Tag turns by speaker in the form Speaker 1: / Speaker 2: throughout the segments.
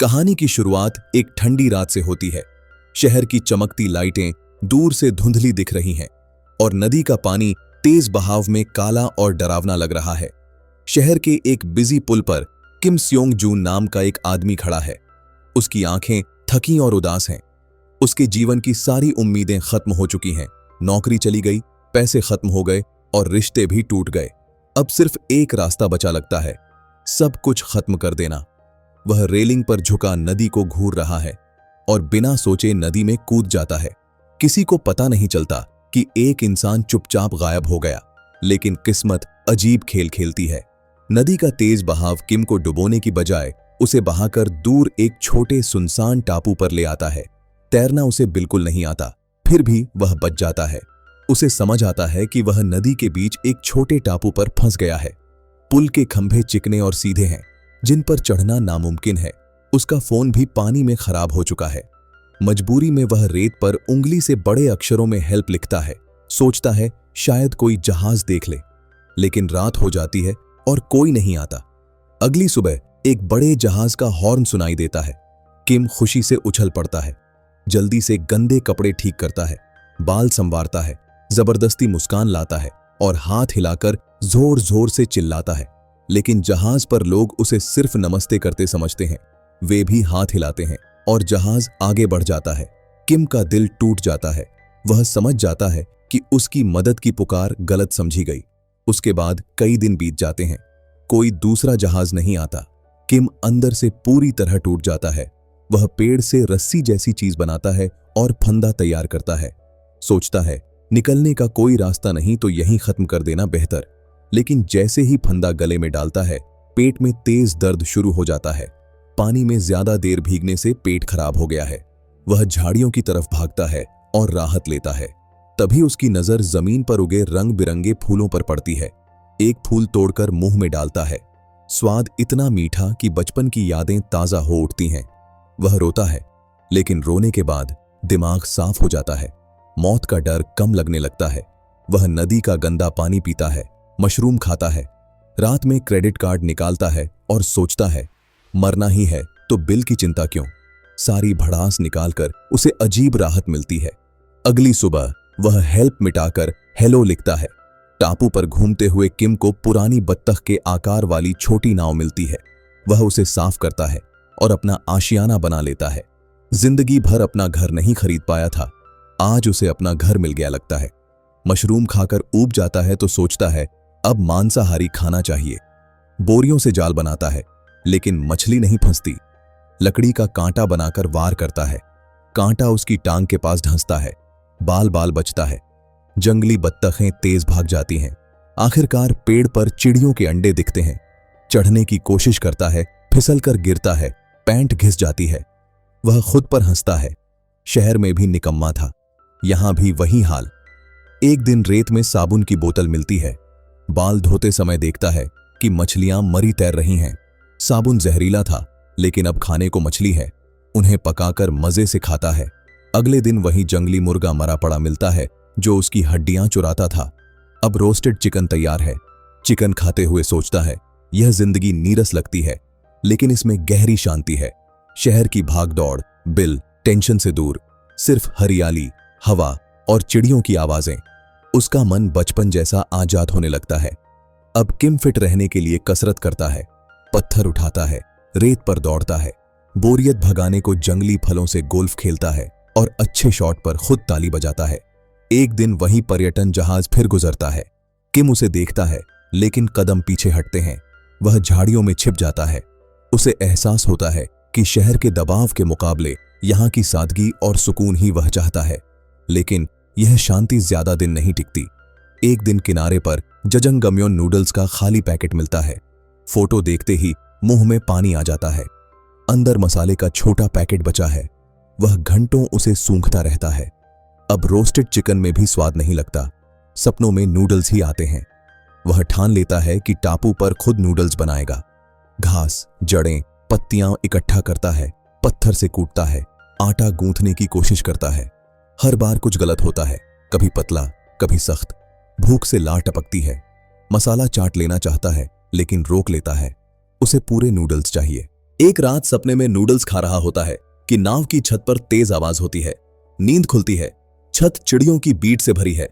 Speaker 1: कहानी की शुरुआत एक ठंडी रात से होती है। शहर की चमकती लाइटें दूर से धुंधली दिख रही हैं और नदी का पानी तेज बहाव में काला और डरावना लग रहा है। शहर के एक बिजी पुल पर किम स्योंग जून नाम का एक आदमी खड़ा है। उसकी आंखें थकी और उदास हैं। उसके जीवन की सारी उम्मीदें खत्म हो चुकी हैं। नौकरी चली गई, पैसे खत्म हो गए और रिश्ते भी टूट गए। अब सिर्फ एक रास्ता बचा लगता है, सब कुछ खत्म कर देना। वह रेलिंग पर झुका नदी को घूर रहा है और बिना सोचे नदी में कूद जाता है। किसी को पता नहीं चलता कि एक इंसान चुपचाप गायब हो गया, लेकिन किस्मत अजीब खेल खेलती है। नदी का तेज बहाव किम को डुबोने की बजाय उसे बहाकर दूर एक छोटे सुनसान टापू पर ले आता है। तैरना उसे बिल्कुल नहीं आता, फिर भी वह बच जाता है। उसे समझ आता है कि वह नदी के बीच एक छोटे टापू पर फंस गया है। पुल के खंभे चिकने और सीधे हैं, जिन पर चढ़ना नामुमकिन है। उसका फोन भी पानी में खराब हो चुका है। मजबूरी में वह रेत पर उंगली से बड़े अक्षरों में हेल्प लिखता है। सोचता है शायद कोई जहाज देख ले, लेकिन रात हो जाती है और कोई नहीं आता। अगली सुबह एक बड़े जहाज का हॉर्न सुनाई देता है। किम खुशी से उछल पड़ता है। जल्दी से गंदे कपड़े ठीक करता है, बाल संवारता है, जबरदस्ती मुस्कान लाता है और हाथ हिलाकर जोर जोर से चिल्लाता है। लेकिन जहाज पर लोग उसे सिर्फ नमस्ते करते समझते हैं। वे भी हाथ हिलाते हैं और जहाज आगे बढ़ जाता है। किम का दिल टूट जाता है। वह समझ जाता है कि उसकी मदद की पुकार गलत समझी गई। उसके बाद कई दिन बीत जाते हैं, कोई दूसरा जहाज नहीं आता। किम अंदर से पूरी तरह टूट जाता है। वह पेड़ से रस्सी जैसी चीज बनाता है और फंदा तैयार करता है। सोचता है निकलने का कोई रास्ता नहीं तो यहीं खत्म कर देना बेहतर। लेकिन जैसे ही फंदा गले में डालता है, पेट में तेज दर्द शुरू हो जाता है। पानी में ज्यादा देर भीगने से पेट खराब हो गया है। वह झाड़ियों की तरफ भागता है और राहत लेता है। तभी उसकी नजर जमीन पर उगे रंग बिरंगे फूलों पर पड़ती है। एक फूल तोड़कर मुंह में डालता है। स्वाद इतना मीठा कि बचपन की यादें ताजा हो उठती हैं। वह रोता है, लेकिन रोने के बाद दिमाग साफ हो जाता है। मौत का डर कम लगने लगता है। वह नदी का गंदा पानी पीता है, मशरूम खाता है, रात में क्रेडिट कार्ड निकालता है और सोचता है मरना ही है तो बिल की चिंता क्यों। सारी भड़ास निकालकर उसे अजीब राहत मिलती है। अगली सुबह वह हेल्प मिटाकर हेलो लिखता है। टापू पर घूमते हुए किम को पुरानी बत्तख के आकार वाली छोटी नाव मिलती है। वह उसे साफ करता है और अपना आशियाना बना लेता है। जिंदगी भर अपना घर नहीं खरीद पाया था, आज उसे अपना घर मिल गया लगता है। मशरूम खाकर ऊब जाता है तो सोचता है अब मांसाहारी खाना चाहिए। बोरियों से जाल बनाता है, लेकिन मछली नहीं फंसती। लकड़ी का कांटा बनाकर वार करता है। कांटा उसकी टांग के पास धंसता है, बाल बाल बचता है। जंगली बत्तखें तेज भाग जाती हैं। आखिरकार पेड़ पर चिड़ियों के अंडे दिखते हैं। चढ़ने की कोशिश करता है, फिसलकर गिरता है, पैंट घिस जाती है। वह खुद पर हंसता है। शहर में भी निकम्मा था, यहां भी वही हाल। एक दिन रेत में साबुन की बोतल मिलती है। बाल धोते समय देखता है कि मछलियां मरी तैर रही हैं। साबुन जहरीला था, लेकिन अब खाने को मछली है। उन्हें पकाकर मजे से खाता है। अगले दिन वही जंगली मुर्गा मरा पड़ा मिलता है जो उसकी हड्डियां चुराता था। अब रोस्टेड चिकन तैयार है। चिकन खाते हुए सोचता है यह जिंदगी नीरस लगती है, लेकिन इसमें गहरी शांति है। शहर की भागदौड़, बिल, टेंशन से दूर, सिर्फ हरियाली, हवा और चिड़ियों की आवाजें। उसका मन बचपन जैसा आजाद होने लगता है। अब किम फिट रहने के लिए कसरत करता है, पत्थर उठाता है, रेत पर दौड़ता है, बोरियत भगाने को जंगली फलों से गोल्फ खेलता है और अच्छे शॉट पर खुद ताली बजाता है। एक दिन वही पर्यटन जहाज फिर गुजरता है। किम उसे देखता है, लेकिन कदम पीछे हटते हैं। वह झाड़ियों में छिप जाता है। उसे एहसास होता है कि शहर के दबाव के मुकाबले यहाँ की सादगी और सुकून ही वह चाहता है। लेकिन यह शांति ज्यादा दिन नहीं टिकती। एक दिन किनारे पर जजंगम्योन नूडल्स का खाली पैकेट मिलता है। फोटो देखते ही मुंह में पानी आ जाता है। अंदर मसाले का छोटा पैकेट बचा है। वह घंटों उसे सूंघता रहता है। अब रोस्टेड चिकन में भी स्वाद नहीं लगता। सपनों में नूडल्स ही आते हैं। वह ठान लेता है कि टापू पर खुद नूडल्स बनाएगा। घास, जड़ें, पत्तियां इकट्ठा करता है, पत्थर से कूटता है, आटा गूंथने की कोशिश करता है। हर बार कुछ गलत होता है, कभी पतला, कभी सख्त। भूख से लार टपकती है। मसाला चाट लेना चाहता है, लेकिन रोक लेता है। उसे पूरे नूडल्स चाहिए। एक रात सपने में नूडल्स खा रहा होता है कि नाव की छत पर तेज आवाज होती है। नींद खुलती है। छत चिड़ियों की बीट से भरी है।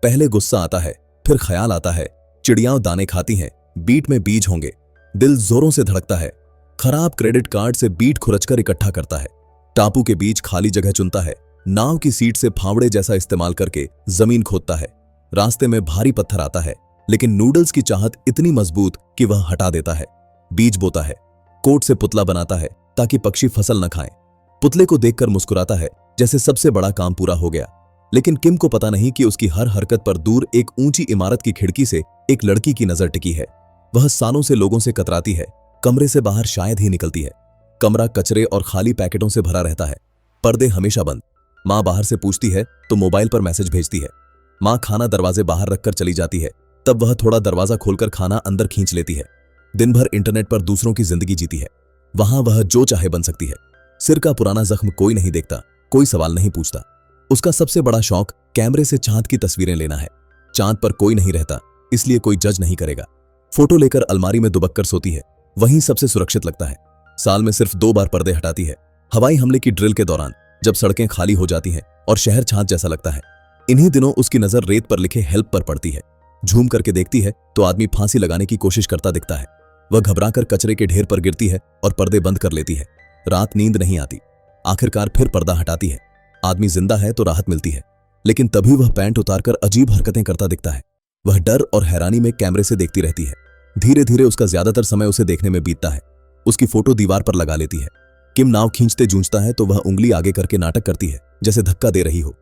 Speaker 1: पहले गुस्सा आता है, फिर ख्याल आता है चिड़ियां दाने खाती हैं, बीट में बीज होंगे। दिल जोरों से धड़कता है। खराब क्रेडिट कार्ड से बीट खुरचकर इकट्ठा करता है। टापू के बीच खाली जगह चुनता है। नाव की सीट से फावड़े जैसा इस्तेमाल करके जमीन खोदता है। रास्ते में भारी पत्थर आता है, लेकिन नूडल्स की चाहत इतनी मजबूत कि वह हटा देता है। बीज बोता है। कोट से पुतला बनाता है ताकि पक्षी फसल न खाएं। पुतले को देखकर मुस्कुराता है जैसे सबसे बड़ा काम पूरा हो गया। लेकिन किम को पता नहीं कि उसकी हर हरकत पर दूर एक ऊंची इमारत की खिड़की से एक लड़की की नजर टिकी है। वह सालों से लोगों से कतराती है, कमरे से बाहर शायद ही निकलती है। कमरा कचरे और खाली पैकेटों से भरा रहता है। पर्दे हमेशा बंद। मां बाहर से पूछती है तो मोबाइल पर मैसेज भेजती है। मां खाना दरवाजे बाहर रखकर चली जाती है, तब वह थोड़ा दरवाजा खोलकर खाना अंदर खींच लेती है। दिन भर इंटरनेट पर दूसरों की जिंदगी जीती है। वहां वह जो चाहे बन सकती है। सिर का पुराना जख्म कोई नहीं देखता, कोई सवाल नहीं पूछता। उसका सबसे बड़ा शौक कैमरे से चांद की तस्वीरें लेना है। चांद पर कोई नहीं रहता, इसलिए कोई जज नहीं करेगा। फोटो लेकर अलमारी में दुबक कर सोती है, वहीं सबसे सुरक्षित लगता है। साल में सिर्फ 2 बार पर्दे हटाती है। हवाई हमले की ड्रिल के दौरान, जब सड़कें खाली हो जाती हैं और शहर छाछ जैसा लगता है। इन्हीं दिनों उसकी नजर रेत पर लिखे हेल्प पर पड़ती है। झूम करके देखती है तो आदमी फांसी लगाने की कोशिश करता दिखता है। वह घबराकर कचरे के ढेर पर गिरती है और पर्दे बंद कर लेती है। रात नींद नहीं आती। आखिरकार फिर पर्दा हटाती है। आदमी जिंदा है तो राहत मिलती है, लेकिन तभी वह पैंट उतारकर अजीब हरकतें करता दिखता है। वह डर और हैरानी में कैमरे से देखती रहती है। धीरे धीरे उसका ज्यादातर समय उसे देखने में बीतता है। उसकी फोटो दीवार पर लगा लेती है। किम नाव खींचते जूझता है तो वह उंगली आगे करके नाटक करती है जैसे धक्का दे रही हो।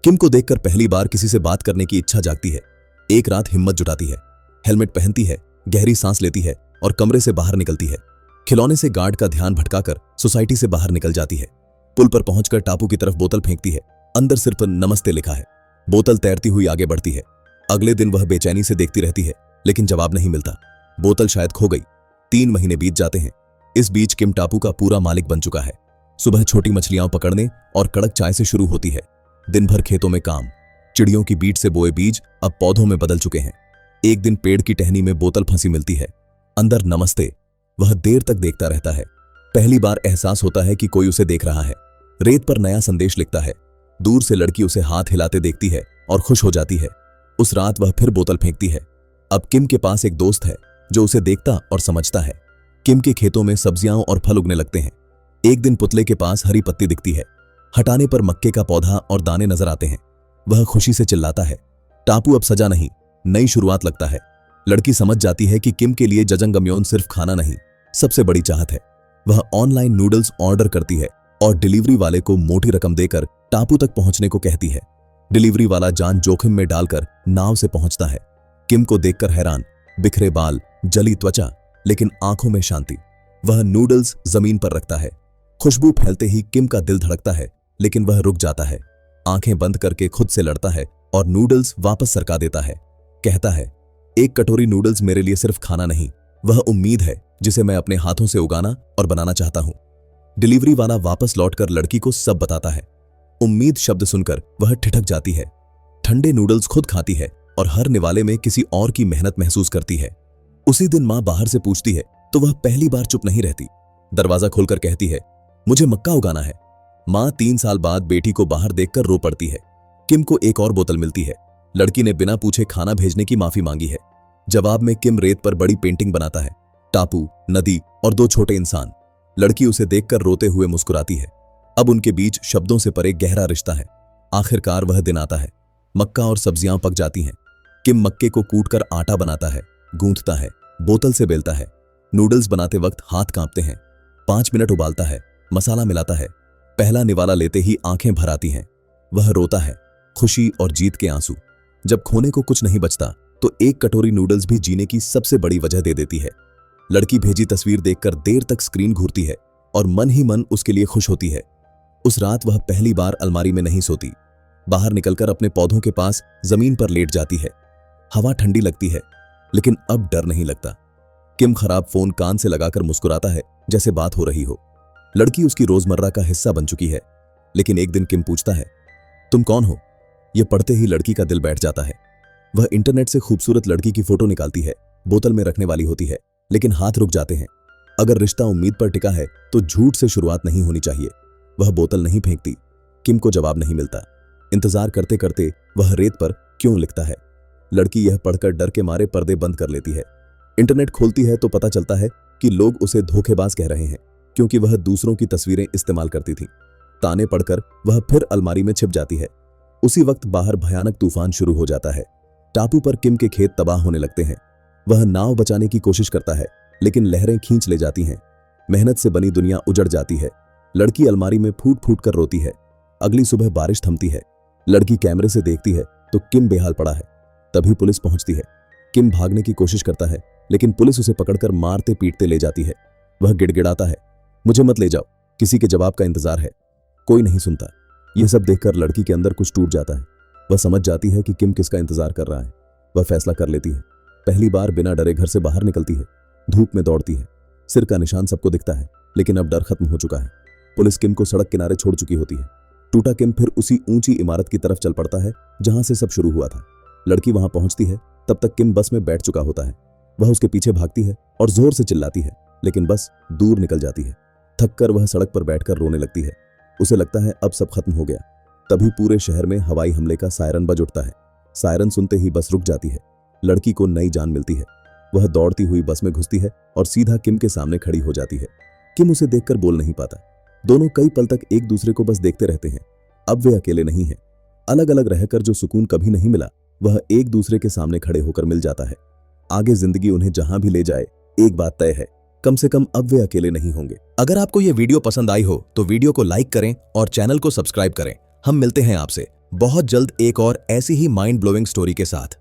Speaker 1: किम को देखकर पहली बार किसी से बात करने की इच्छा जागती है। एक रात हिम्मत जुटाती है, हेलमेट पहनती है, गहरी सांस लेती है और कमरे से बाहर निकलती है। खिलौने से गार्ड का ध्यान भटकाकर सोसाइटी से बाहर निकल जाती है। पुल पर पहुंचकर टापू की तरफ बोतल फेंकती है। अंदर सिर्फ नमस्ते लिखा है। बोतल तैरती हुई आगे बढ़ती है। अगले दिन वह बेचैनी से देखती रहती है, लेकिन जवाब नहीं मिलता। बोतल शायद खो गई। 3 महीने बीत जाते हैं। इस बीच किम टापू का पूरा मालिक बन चुका है। सुबह छोटी मछलियां पकड़ने और कड़क चाय से शुरू होती है। दिन भर खेतों में काम। चिड़ियों की बीट से बोए बीज अब पौधों में बदल चुके हैं। एक दिन पेड़ की टहनी में बोतल फंसी मिलती है। अंदर नमस्ते। वह देर तक देखता रहता है। पहली बार एहसास होता है कि कोई उसे देख रहा है। रेत पर नया संदेश लिखता है। दूर से लड़की उसे हाथ हिलाते देखती है और खुश हो जाती है। उस रात वह फिर बोतल फेंकती है। अब किम के पास एक दोस्त है जो उसे देखता और समझता है। किम के खेतों में सब्जियां और फल उगने लगते हैं। एक दिन पुतले के पास हरी पत्ती दिखती है। हटाने पर मक्के का पौधा और दाने नजर आते हैं। वह खुशी से चिल्लाता है। टापू अब सजा नहीं, नई शुरुआत लगता है। लड़की समझ जाती है कि किम के लिए जजंगम्योन सिर्फ खाना नहीं, सबसे बड़ी चाहत है। वह ऑनलाइन नूडल्स ऑर्डर करती है और डिलीवरी वाले को मोटी रकम देकर टापू तक पहुंचने को कहती है। डिलीवरी वाला जान जोखिम में डालकर नाव से पहुंचता है। किम को देखकर हैरान, बिखरे बाल, जली त्वचा, लेकिन आंखों में शांति। वह नूडल्स जमीन पर रखता है। खुशबू फैलते ही किम का दिल धड़कता है, लेकिन वह रुक जाता है। आंखें बंद करके खुद से लड़ता है और नूडल्स वापस सरका देता है। कहता है, एक कटोरी नूडल्स मेरे लिए सिर्फ खाना नहीं, वह उम्मीद है जिसे मैं अपने हाथों से उगाना और बनाना चाहता हूं। डिलीवरी वाला वापस लौटकर लड़की को सब बताता है। उम्मीद शब्द सुनकर वह ठिठक जाती है। ठंडे नूडल्स खुद खाती है और हर निवाले में किसी और की मेहनत महसूस करती है। उसी दिन मां बाहर से पूछती है तो वह पहली बार चुप नहीं रहती। दरवाजा खोलकर कहती है, मुझे मक्का उगाना है। मां 3 साल बाद बेटी को बाहर देखकर रो पड़ती है। किम को एक और बोतल मिलती है। लड़की ने बिना पूछे खाना भेजने की माफी मांगी है। जवाब में किम रेत पर बड़ी पेंटिंग बनाता है, टापू, नदी और 2 छोटे इंसान। लड़की उसे देखकर रोते हुए मुस्कुराती है। अब उनके बीच शब्दों से परे गहरा रिश्ता है। आखिरकार वह दिन आता है। मक्का और सब्जियां पक जाती हैं। किम मक्के को कूटकर आटा बनाता है, गूंथता है, बोतल से बेलता है। नूडल्स बनाते वक्त हाथ कांपते हैं। 5 मिनट उबालता है, मसाला मिलाता है। पहला निवाला लेते ही आंखें भर आती हैं। वह रोता है, खुशी और जीत के आंसू। जब खोने को कुछ नहीं बचता तो एक कटोरी नूडल्स भी जीने की सबसे बड़ी वजह दे देती है। लड़की भेजी तस्वीर देखकर देर तक स्क्रीन घूरती है और मन ही मन उसके लिए खुश होती है। उस रात वह पहली बार अलमारी में नहीं सोती। बाहर निकलकर अपने पौधों के पास जमीन पर लेट जाती है। हवा ठंडी लगती है, लेकिन अब डर नहीं लगता। किम खराब फोन कान से लगाकर मुस्कुराता है जैसे बात हो रही हो। लड़की उसकी रोजमर्रा का हिस्सा बन चुकी है। लेकिन एक दिन किम पूछता है, तुम कौन हो? यह पढ़ते ही लड़की का दिल बैठ जाता है। वह इंटरनेट से खूबसूरत लड़की की फोटो निकालती है। बोतल में रखने वाली होती है, लेकिन हाथ रुक जाते हैं। अगर रिश्ता उम्मीद पर टिका है तो झूठ से शुरुआत नहीं होनी चाहिए। वह बोतल नहीं फेंकती। किम को जवाब नहीं मिलता। इंतजार करते करते वह रेत पर क्यों लिखता है। लड़की यह पढ़कर डर के मारे पर्दे बंद कर लेती है। इंटरनेट खोलती है तो पता चलता है कि लोग उसे धोखेबाज कह रहे हैं, क्योंकि वह दूसरों की तस्वीरें इस्तेमाल करती थी। ताने पढ़कर वह फिर अलमारी में छिप जाती है। उसी वक्त बाहर भयानक तूफान शुरू हो जाता है। टापू पर किम के खेत तबाह होने लगते हैं। वह नाव बचाने की कोशिश करता है, लेकिन लहरें खींच ले जाती हैं। मेहनत से बनी दुनिया उजड़ जाती है। लड़की अलमारी में फूट फूट कर रोती है। अगली सुबह बारिश थमती है। लड़की कैमरे से देखती है तो किम बेहाल पड़ा है। तभी पुलिस पहुंचती है। किम भागने की कोशिश करता है, लेकिन पुलिस उसे पकड़कर मारते पीटते ले जाती है। वह गिड़गिड़ाता है, मुझे मत ले जाओ, किसी के जवाब का इंतजार है। कोई नहीं सुनता। यह सब देखकर लड़की के अंदर कुछ टूट जाता है। वह समझ जाती है कि किम किसका इंतजार कर रहा है। वह फैसला कर लेती है। पहली बार बिना डरे घर से बाहर निकलती है। धूप में दौड़ती है। सिर का निशान सबको दिखता है, लेकिन अब डर खत्म हो चुका है। पुलिस किम को सड़क किनारे छोड़ चुकी होती है। टूटा किम फिर उसी ऊंची इमारत की तरफ चल पड़ता है जहां से सब शुरू हुआ था। लड़की वहां पहुंचती है, तब तक किम बस में बैठ चुका होता है। वह उसके पीछे भागती है और जोर से चिल्लाती है, लेकिन बस दूर निकल जाती है। थककर वह सड़क पर बैठकर रोने लगती है। उसे लगता है अब सब खत्म हो गया। तभी पूरे शहर में हवाई हमले का सायरन बज उठता है। सायरन सुनते ही बस रुक जाती है। लड़की को नई जान मिलती है। वह दौड़ती हुई बस में घुसती है और सीधा किम के सामने खड़ी हो जाती है। किम उसे देखकर बोल नहीं पाता। दोनों कई पल तक एक दूसरे को बस देखते रहते हैं। अब वे अकेले नहीं हैं। अलग अलग रहकर जो सुकून कभी नहीं मिला, वह एक दूसरे के सामने खड़े होकर मिल जाता है। आगे जिंदगी उन्हें जहां भी ले जाए, एक बात तय है, कम से कम अब वे अकेले नहीं होंगे। अगर आपको यह वीडियो पसंद आई हो तो वीडियो को लाइक करें और चैनल को सब्सक्राइब करें। हम मिलते हैं आपसे बहुत जल्द एक और ऐसी ही माइंड ब्लोइंग स्टोरी के साथ।